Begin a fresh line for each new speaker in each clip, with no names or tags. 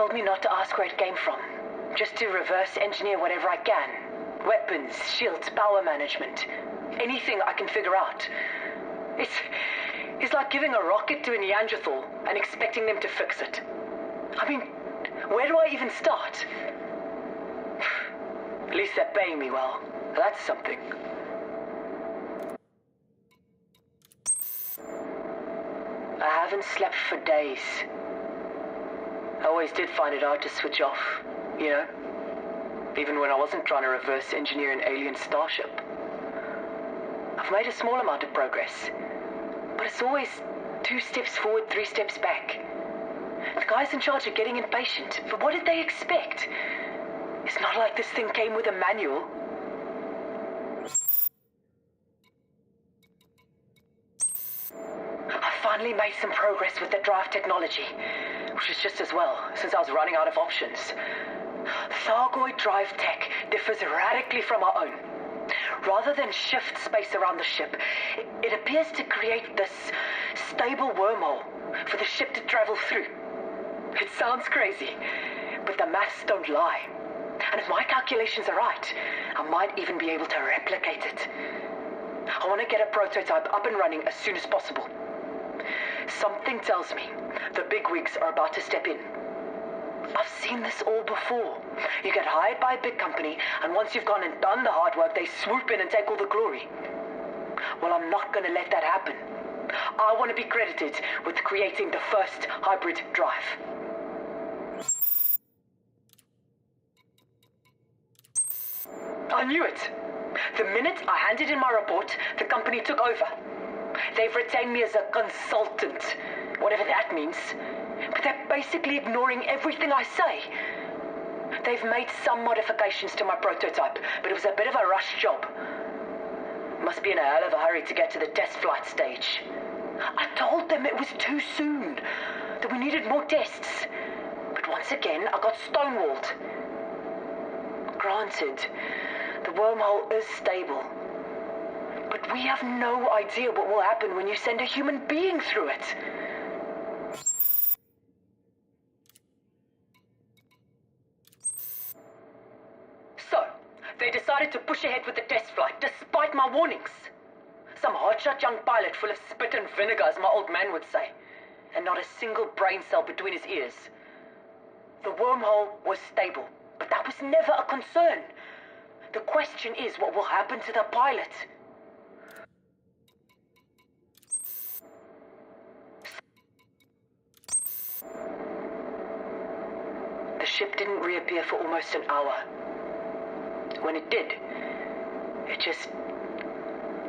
told me not to ask where it came from. Just to reverse engineer whatever I can. Weapons, shields, power management. Anything I can figure out. It's like giving a rocket to a Neanderthal and expecting them to fix it. I mean, where do I even start? At least they're paying me well. That's something. I haven't slept for days. I always did find it hard to switch off, you know? Even when I wasn't trying to reverse engineer an alien starship. I've made a small amount of progress, but it's always 2 steps forward, 3 steps back. The guys in charge are getting impatient, but what did they expect? It's not like this thing came with a manual. I finally made some progress with the drive technology, which is just as well, since I was running out of options. Thargoid drive tech differs radically from our own. Rather than shift space around the ship, it appears to create this stable wormhole for the ship to travel through. It sounds crazy, but the maths don't lie. And if my calculations are right, I might even be able to replicate it. I want to get a prototype up and running as soon as possible. Something tells me the bigwigs are about to step in. I've seen this all before. You get hired by a big company, and once you've gone and done the hard work, they swoop in and take all the glory. Well, I'm not going to let that happen. I want to be credited with creating the first hybrid drive. I knew it. The minute I handed in my report, the company took over. They've retained me as a consultant, whatever that means. But they're basically ignoring everything I say. They've made some modifications to my prototype, but it was a bit of a rush job. Must be in a hell of a hurry to get to the test flight stage. I told them it was too soon, that we needed more tests. But once again, I got stonewalled. Granted, the wormhole is stable. But we have no idea what will happen when you send a human being through it. So, they decided to push ahead with the test flight, despite my warnings. Some hotshot young pilot full of spit and vinegar, as my old man would say. And not a single brain cell between his ears. The wormhole was stable, but that was never a concern. The question is, what will happen to the pilot? The ship didn't reappear for almost an hour. When it did, it just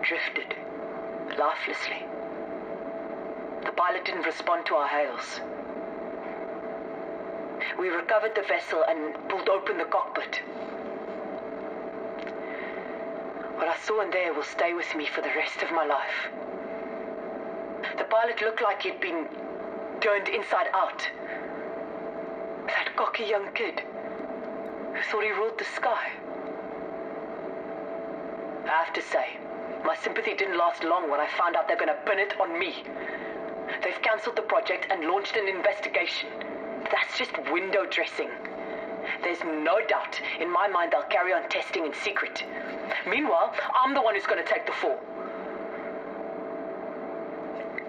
drifted, lifelessly. The pilot didn't respond to our hails. We recovered the vessel and pulled open the cockpit. What I saw in there will stay with me for the rest of my life. The pilot looked like he'd been turned inside out. That cocky young kid who thought he ruled the sky. I have to say, my sympathy didn't last long when I found out they're going to pin it on me. They've cancelled the project and launched an investigation. That's just window dressing. There's no doubt in my mind they'll carry on testing in secret. Meanwhile, I'm the one who's going to take the fall.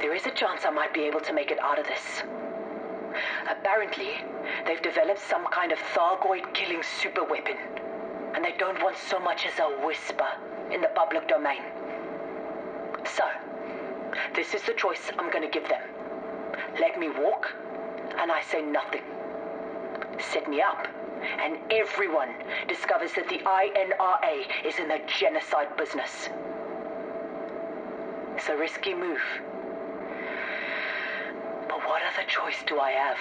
There is a chance I might be able to make it out of this. Apparently, they've developed some kind of Thargoid killing super weapon, and they don't want so much as a whisper in the public domain. So, this is the choice I'm going to give them. Let me walk, and I say nothing. Set me up, and everyone discovers that the INRA is in the genocide business. It's a risky move. But what other choice do I have?